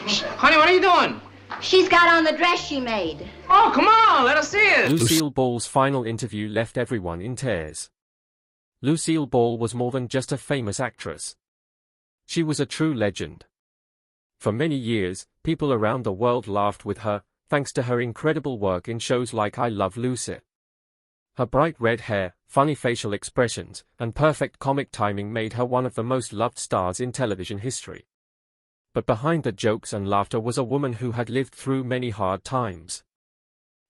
Honey, what are you doing? She's got on the dress she made. Oh, come on, let us see it. Lucille Ball's final interview left everyone in tears. Lucille Ball was more than just a famous actress. She was a true legend. For many years, people around the world laughed with her, thanks to her incredible work in shows like I Love Lucy. Her bright red hair, funny facial expressions, and perfect comic timing made her one of the most loved stars in television history. But behind the jokes and laughter was a woman who had lived through many hard times.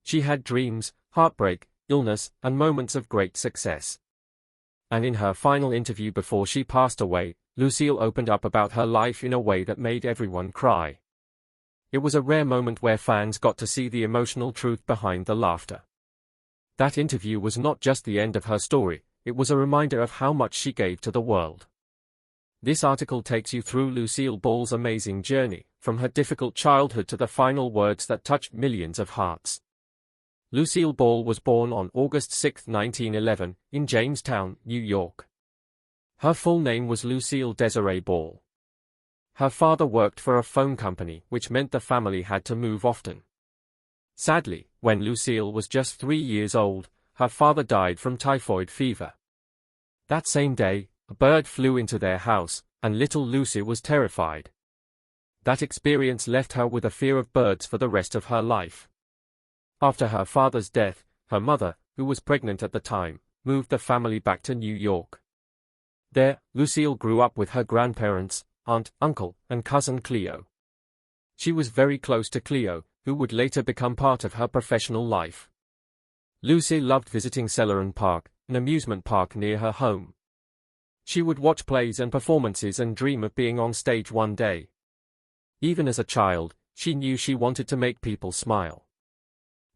She had dreams, heartbreak, illness, and moments of great success. And in her final interview before she passed away, Lucille opened up about her life in a way that made everyone cry. It was a rare moment where fans got to see the emotional truth behind the laughter. That interview was not just the end of her story, it was a reminder of how much she gave to the world. This article takes you through Lucille Ball's amazing journey, from her difficult childhood to the final words that touched millions of hearts. Lucille Ball was born on August 6, 1911, in Jamestown, New York. Her full name was Lucille Desiree Ball. Her father worked for a phone company, which meant the family had to move often. Sadly, when Lucille was just 3 years old, her father died from typhoid fever. That same day, a bird flew into their house, and little Lucy was terrified. That experience left her with a fear of birds for the rest of her life. After her father's death, her mother, who was pregnant at the time, moved the family back to New York. There, Lucille grew up with her grandparents, aunt, uncle, and cousin Cleo. She was very close to Cleo, who would later become part of her professional life. Lucy loved visiting Celeron Park, an amusement park near her home. She would watch plays and performances and dream of being on stage one day. Even as a child, she knew she wanted to make people smile.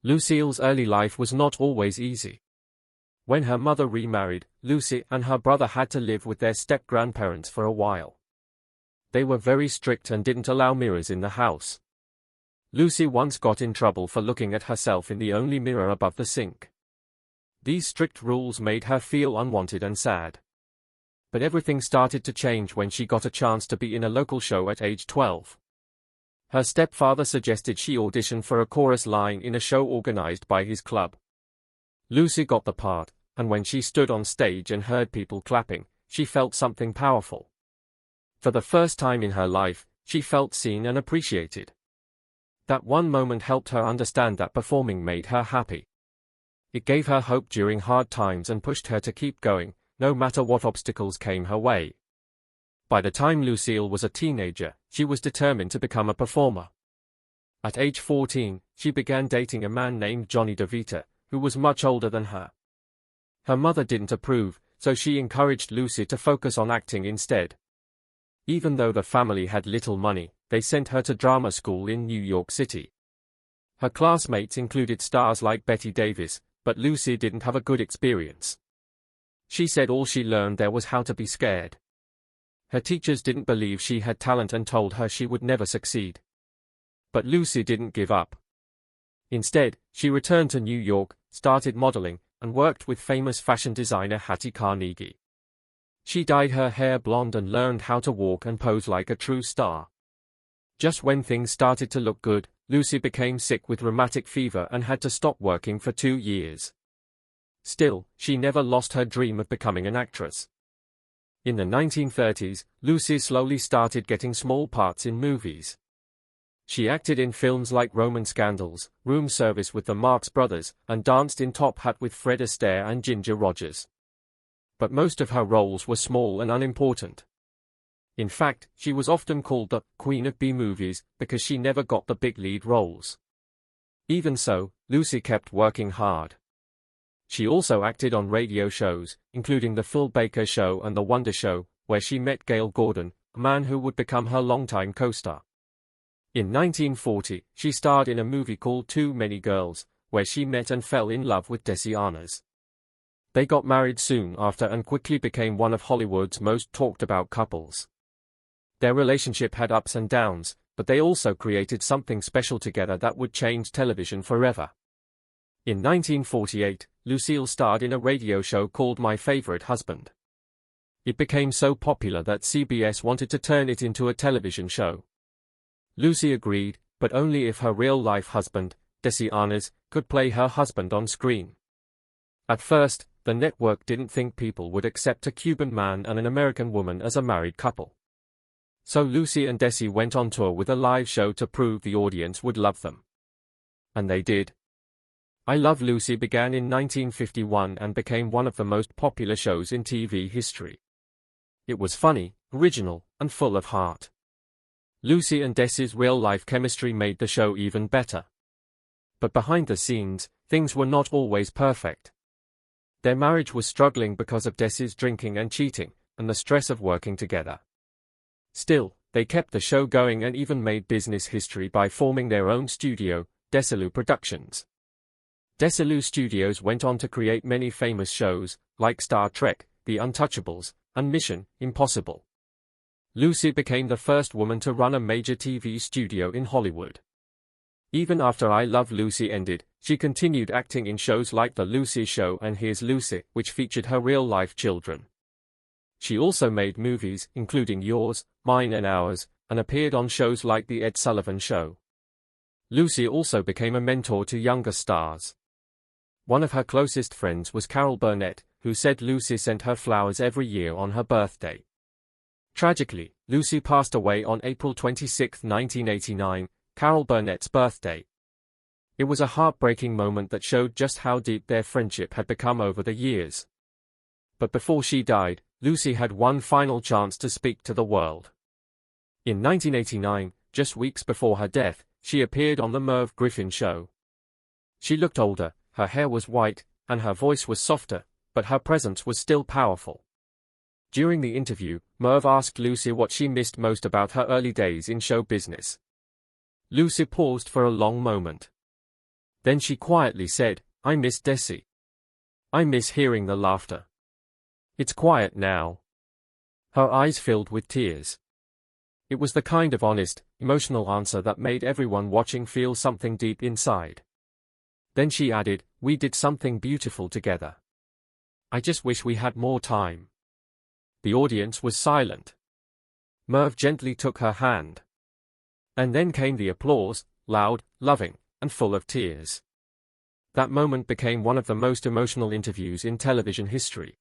Lucille's early life was not always easy. When her mother remarried, Lucy and her brother had to live with their step-grandparents for a while. They were very strict and didn't allow mirrors in the house. Lucy once got in trouble for looking at herself in the only mirror above the sink. These strict rules made her feel unwanted and sad. But everything started to change when she got a chance to be in a local show at age 12. Her stepfather suggested she audition for a chorus line in a show organized by his club. Lucy got the part, and when she stood on stage and heard people clapping, she felt something powerful. For the first time in her life, she felt seen and appreciated. That one moment helped her understand that performing made her happy. It gave her hope during hard times and pushed her to keep going, no matter what obstacles came her way. By the time Lucille was a teenager, she was determined to become a performer. At age 14, she began dating a man named Johnny DeVita, who was much older than her. Her mother didn't approve, so she encouraged Lucy to focus on acting instead. Even though the family had little money, they sent her to drama school in New York City. Her classmates included stars like Bette Davis, but Lucy didn't have a good experience. She said all she learned there was how to be scared. Her teachers didn't believe she had talent and told her she would never succeed. But Lucy didn't give up. Instead, she returned to New York, started modeling, and worked with famous fashion designer Hattie Carnegie. She dyed her hair blonde and learned how to walk and pose like a true star. Just when things started to look good, Lucy became sick with rheumatic fever and had to stop working for 2 years. Still, she never lost her dream of becoming an actress. In the 1930s, Lucy slowly started getting small parts in movies. She acted in films like Roman Scandals, Room Service with the Marx Brothers, and danced in Top Hat with Fred Astaire and Ginger Rogers. But most of her roles were small and unimportant. In fact, she was often called the Queen of B-movies because she never got the big lead roles. Even so, Lucy kept working hard. She also acted on radio shows, including The Phil Baker Show and The Wonder Show, where she met Gale Gordon, a man who would become her longtime co-star. In 1940, she starred in a movie called Too Many Girls, where she met and fell in love with Desi Arnaz. They got married soon after and quickly became one of Hollywood's most talked-about couples. Their relationship had ups and downs, but they also created something special together that would change television forever. In 1948, Lucille starred in a radio show called My Favorite Husband. It became so popular that CBS wanted to turn it into a television show. Lucy agreed, but only if her real-life husband, Desi Arnaz, could play her husband on screen. At first, the network didn't think people would accept a Cuban man and an American woman as a married couple. So Lucy and Desi went on tour with a live show to prove the audience would love them. And they did. I Love Lucy began in 1951 and became one of the most popular shows in TV history. It was funny, original, and full of heart. Lucy and Desi's real-life chemistry made the show even better. But behind the scenes, things were not always perfect. Their marriage was struggling because of Desi's drinking and cheating, and the stress of working together. Still, they kept the show going and even made business history by forming their own studio, Desilu Productions. Desilu Studios went on to create many famous shows, like Star Trek, The Untouchables, and Mission Impossible. Lucy became the first woman to run a major TV studio in Hollywood. Even after I Love Lucy ended, she continued acting in shows like The Lucy Show and Here's Lucy, which featured her real-life children. She also made movies, including Yours, Mine and Ours, and appeared on shows like The Ed Sullivan Show. Lucy also became a mentor to younger stars. One of her closest friends was Carol Burnett, who said Lucy sent her flowers every year on her birthday. Tragically, Lucy passed away on April 26, 1989, Carol Burnett's birthday. It was a heartbreaking moment that showed just how deep their friendship had become over the years. But before she died, Lucy had one final chance to speak to the world. In 1989, just weeks before her death, she appeared on The Merv Griffin Show. She looked older, her hair was white, and her voice was softer, but her presence was still powerful. During the interview, Merv asked Lucy what she missed most about her early days in show business. Lucy paused for a long moment. Then she quietly said, "I miss Desi. I miss hearing the laughter. It's quiet now." Her eyes filled with tears. It was the kind of honest, emotional answer that made everyone watching feel something deep inside. Then she added, "We did something beautiful together. I just wish we had more time." The audience was silent. Merv gently took her hand. And then came the applause, loud, loving, and full of tears. That moment became one of the most emotional interviews in television history.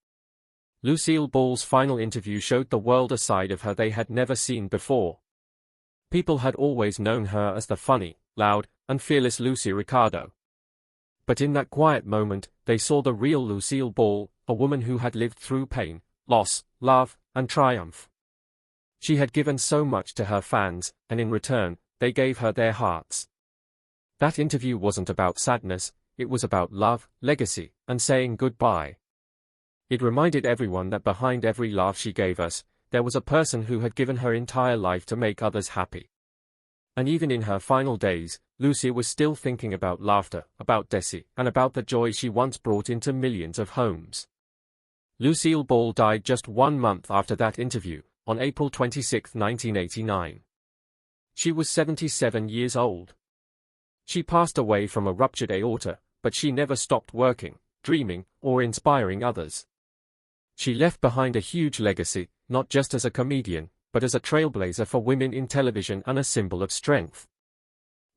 Lucille Ball's final interview showed the world a side of her they had never seen before. People had always known her as the funny, loud, and fearless Lucy Ricardo. But in that quiet moment, they saw the real Lucille Ball, a woman who had lived through pain, loss, love, and triumph. She had given so much to her fans, and in return, they gave her their hearts. That interview wasn't about sadness, it was about love, legacy, and saying goodbye. It reminded everyone that behind every laugh she gave us, there was a person who had given her entire life to make others happy. And even in her final days, Lucy was still thinking about laughter, about Desi, and about the joy she once brought into millions of homes. Lucille Ball died just 1 month after that interview, on April 26, 1989. She was 77 years old. She passed away from a ruptured aorta, but she never stopped working, dreaming, or inspiring others. She left behind a huge legacy, not just as a comedian, but as a trailblazer for women in television and a symbol of strength.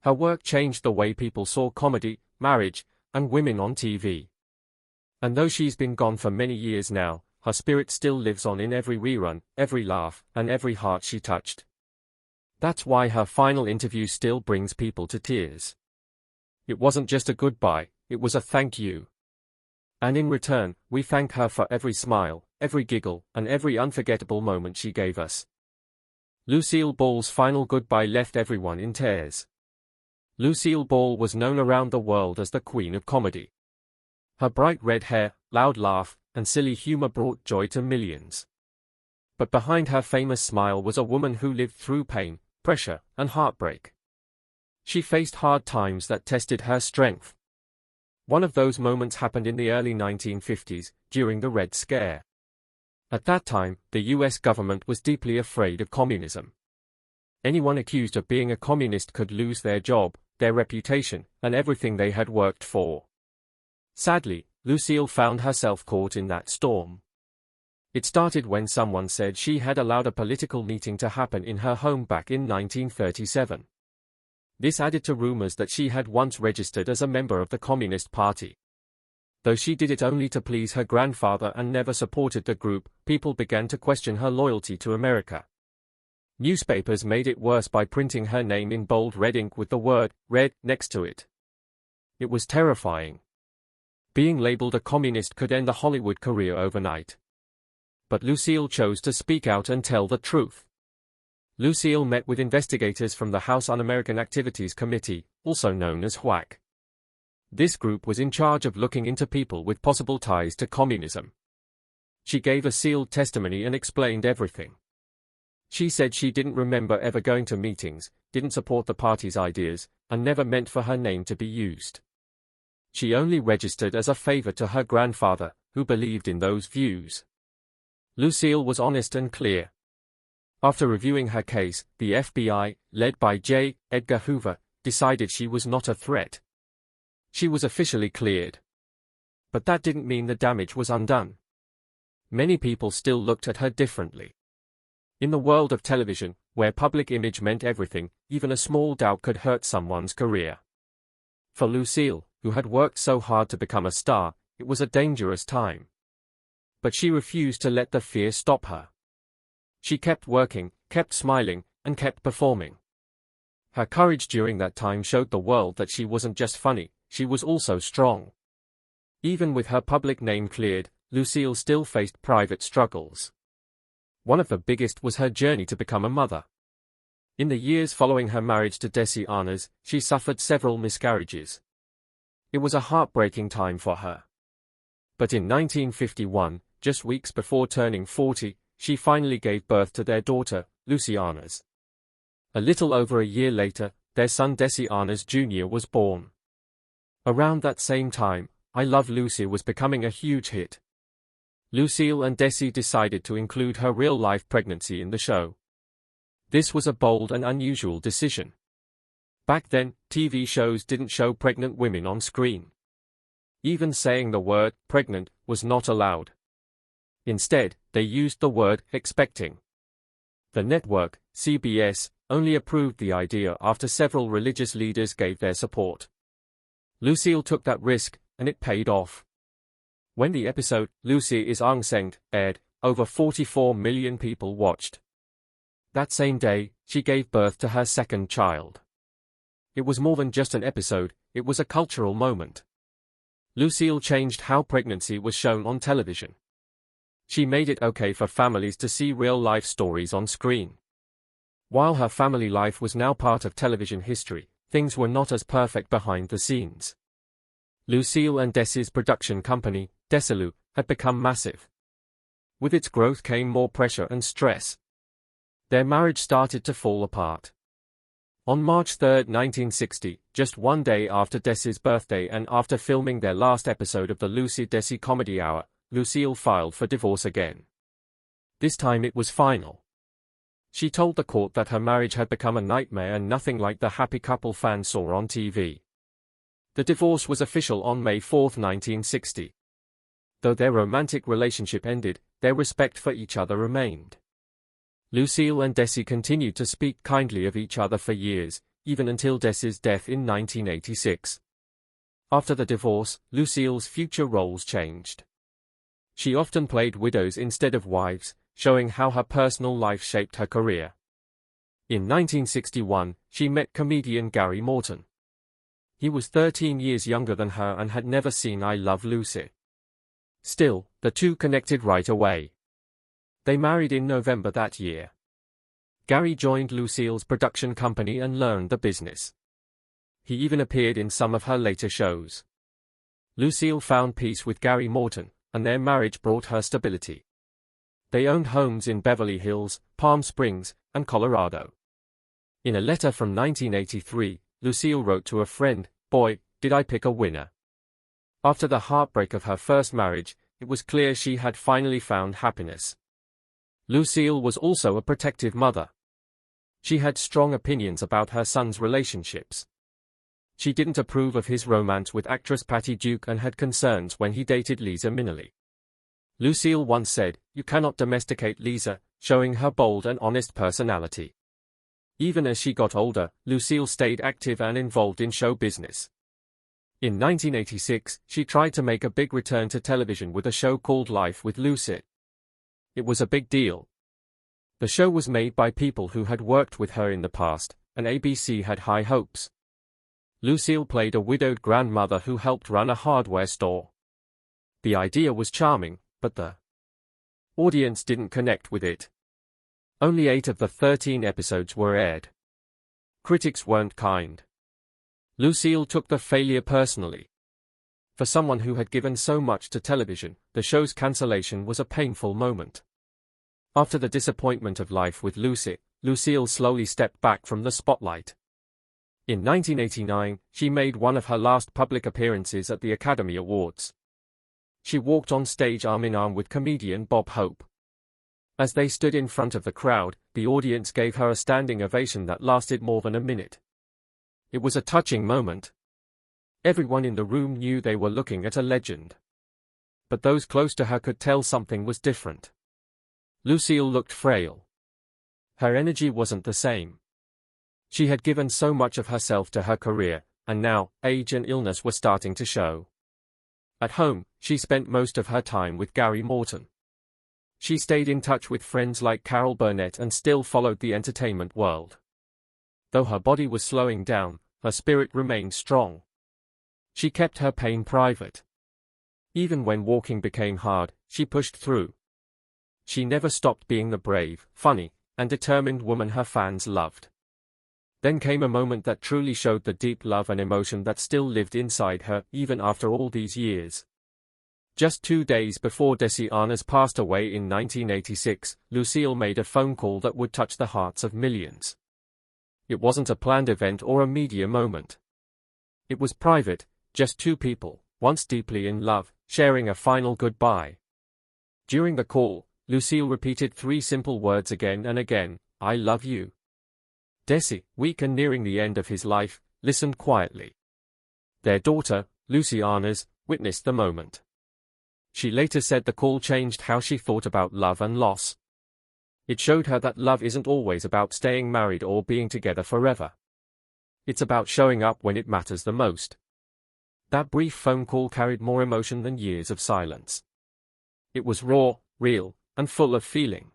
Her work changed the way people saw comedy, marriage, and women on TV. And though she's been gone for many years now, her spirit still lives on in every rerun, every laugh, and every heart she touched. That's why her final interview still brings people to tears. It wasn't just a goodbye, it was a thank you. And in return, we thank her for every smile, every giggle, and every unforgettable moment she gave us. Lucille Ball's final goodbye left everyone in tears. Lucille Ball was known around the world as the Queen of Comedy. Her bright red hair, loud laugh, and silly humor brought joy to millions. But behind her famous smile was a woman who lived through pain, pressure, and heartbreak. She faced hard times that tested her strength. One of those moments happened in the early 1950s, during the Red Scare. At that time, the US government was deeply afraid of communism. Anyone accused of being a communist could lose their job, their reputation, and everything they had worked for. Sadly, Lucille found herself caught in that storm. It started when someone said she had allowed a political meeting to happen in her home back in 1937. This added to rumors that she had once registered as a member of the Communist Party. Though she did it only to please her grandfather and never supported the group, people began to question her loyalty to America. Newspapers made it worse by printing her name in bold red ink with the word "Red" next to it. It was terrifying. Being labeled a communist could end a Hollywood career overnight. But Lucille chose to speak out and tell the truth. Lucille met with investigators from the House Un-American Activities Committee, also known as HWAC. This group was in charge of looking into people with possible ties to communism. She gave a sealed testimony and explained everything. She said she didn't remember ever going to meetings, didn't support the party's ideas, and never meant for her name to be used. She only registered as a favor to her grandfather, who believed in those views. Lucille was honest and clear. After reviewing her case, the FBI, led by J. Edgar Hoover, decided she was not a threat. She was officially cleared. But that didn't mean the damage was undone. Many people still looked at her differently. In the world of television, where public image meant everything, even a small doubt could hurt someone's career. For Lucille, who had worked so hard to become a star, it was a dangerous time. But she refused to let the fear stop her. She kept working, kept smiling, and kept performing. Her courage during that time showed the world that she wasn't just funny, she was also strong. Even with her public name cleared, Lucille still faced private struggles. One of the biggest was her journey to become a mother. In the years following her marriage to Desi Arnaz, she suffered several miscarriages. It was a heartbreaking time for her. But in 1951, just weeks before turning 40, she finally gave birth to their daughter, Lucy Arnaz. A little over a year later, their son Desi Arnaz Jr. was born. Around that same time, I Love Lucy was becoming a huge hit. Lucille and Desi decided to include her real-life pregnancy in the show. This was a bold and unusual decision. Back then, TV shows didn't show pregnant women on screen. Even saying the word pregnant was not allowed. Instead, they used the word expecting. The network, CBS, only approved the idea after several religious leaders gave their support. Lucille took that risk, and it paid off. When the episode, Lucy is Unsenged, aired, over 44 million people watched. That same day, she gave birth to her second child. It was more than just an episode, it was a cultural moment. Lucille changed how pregnancy was shown on television. She made it okay for families to see real-life stories on screen. While her family life was now part of television history, things were not as perfect behind the scenes. Lucille and Desi's production company, Desilu, had become massive. With its growth came more pressure and stress. Their marriage started to fall apart. On March 3, 1960, just one day after Desi's birthday and after filming their last episode of the Lucy Desi Comedy Hour, Lucille filed for divorce again. This time it was final. She told the court that her marriage had become a nightmare and nothing like the happy couple fans saw on TV. The divorce was official on May 4, 1960. Though their romantic relationship ended, their respect for each other remained. Lucille and Desi continued to speak kindly of each other for years, even until Desi's death in 1986. After the divorce, Lucille's future roles changed. She often played widows instead of wives, showing how her personal life shaped her career. In 1961, she met comedian Gary Morton. He was 13 years younger than her and had never seen I Love Lucy. Still, the two connected right away. They married in November that year. Gary joined Lucille's production company and learned the business. He even appeared in some of her later shows. Lucille found peace with Gary Morton, and their marriage brought her stability. They owned homes in Beverly Hills, Palm Springs, and Colorado. In a letter from 1983, Lucille wrote to a friend, "Boy, did I pick a winner." After the heartbreak of her first marriage, it was clear she had finally found happiness. Lucille was also a protective mother. She had strong opinions about her son's relationships. She didn't approve of his romance with actress Patty Duke and had concerns when he dated Lisa Minnelli. Lucille once said, "You cannot domesticate Lisa," showing her bold and honest personality. Even as she got older, Lucille stayed active and involved in show business. In 1986, she tried to make a big return to television with a show called Life with Lucy. It was a big deal. The show was made by people who had worked with her in the past, and ABC had high hopes. Lucille played a widowed grandmother who helped run a hardware store. The idea was charming, but the audience didn't connect with it. Only 8 of the 13 episodes were aired. Critics weren't kind. Lucille took the failure personally. For someone who had given so much to television, the show's cancellation was a painful moment. After the disappointment of Life with Lucy, Lucille slowly stepped back from the spotlight. In 1989, she made one of her last public appearances at the Academy Awards. She walked on stage arm in arm with comedian Bob Hope. As they stood in front of the crowd, the audience gave her a standing ovation that lasted more than a minute. It was a touching moment. Everyone in the room knew they were looking at a legend. But those close to her could tell something was different. Lucille looked frail. Her energy wasn't the same. She had given so much of herself to her career, and now, age and illness were starting to show. At home, she spent most of her time with Gary Morton. She stayed in touch with friends like Carol Burnett and still followed the entertainment world. Though her body was slowing down, her spirit remained strong. She kept her pain private. Even when walking became hard, she pushed through. She never stopped being the brave, funny, and determined woman her fans loved. Then came a moment that truly showed the deep love and emotion that still lived inside her, even after all these years. Just 2 days before Desi Arnaz passed away in 1986, Lucille made a phone call that would touch the hearts of millions. It wasn't a planned event or a media moment. It was private, just 2 people, once deeply in love, sharing a final goodbye. During the call, Lucille repeated 3 simple words again and again: "I love you." Desi, weak and nearing the end of his life, listened quietly. Their daughter, Lucy Arnaz, witnessed the moment. She later said the call changed how she thought about love and loss. It showed her that love isn't always about staying married or being together forever. It's about showing up when it matters the most. That brief phone call carried more emotion than years of silence. It was raw, real, and full of feeling.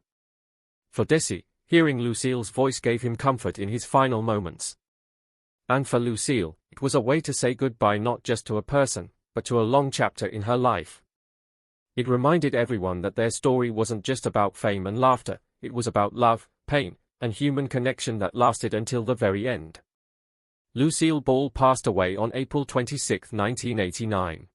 For Desi, hearing Lucille's voice gave him comfort in his final moments. And for Lucille, it was a way to say goodbye not just to a person, but to a long chapter in her life. It reminded everyone that their story wasn't just about fame and laughter, it was about love, pain, and human connection that lasted until the very end. Lucille Ball passed away on April 26, 1989.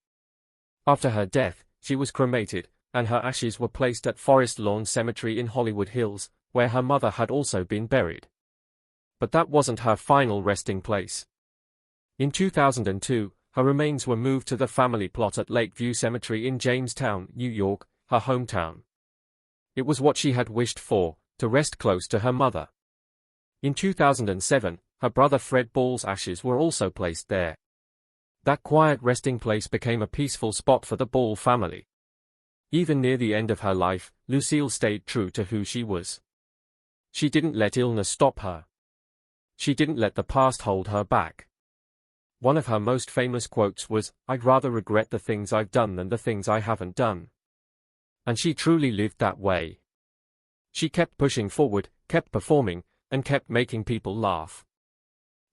After her death, she was cremated, and her ashes were placed at Forest Lawn Cemetery in Hollywood Hills, where her mother had also been buried. But that wasn't her final resting place. In 2002, her remains were moved to the family plot at Lakeview Cemetery in Jamestown, New York, her hometown. It was what she had wished for, to rest close to her mother. In 2007, her brother Fred Ball's ashes were also placed there. That quiet resting place became a peaceful spot for the Ball family. Even near the end of her life, Lucille stayed true to who she was. She didn't let illness stop her. She didn't let the past hold her back. One of her most famous quotes was, "I'd rather regret the things I've done than the things I haven't done." And she truly lived that way. She kept pushing forward, kept performing, and kept making people laugh.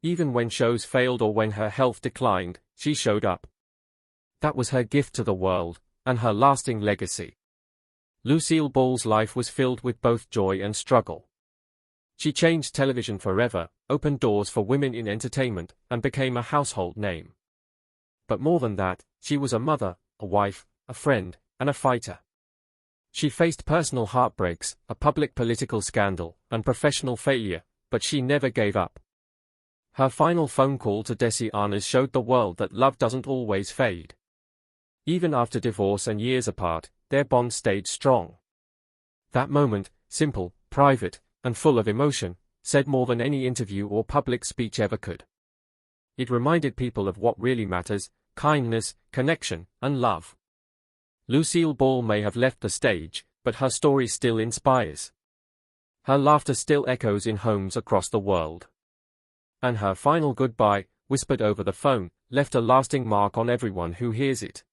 Even when shows failed or when her health declined, she showed up. That was her gift to the world, and her lasting legacy. Lucille Ball's life was filled with both joy and struggle. She changed television forever, opened doors for women in entertainment, and became a household name. But more than that, she was a mother, a wife, a friend, and a fighter. She faced personal heartbreaks, a public political scandal, and professional failure, but she never gave up. Her final phone call to Desi Arnaz showed the world that love doesn't always fade. Even after divorce and years apart, their bond stayed strong. That moment, simple, private, and full of emotion, said more than any interview or public speech ever could. It reminded people of what really matters: kindness, connection, and love. Lucille Ball may have left the stage, but her story still inspires. Her laughter still echoes in homes across the world. And her final goodbye, whispered over the phone, left a lasting mark on everyone who hears it.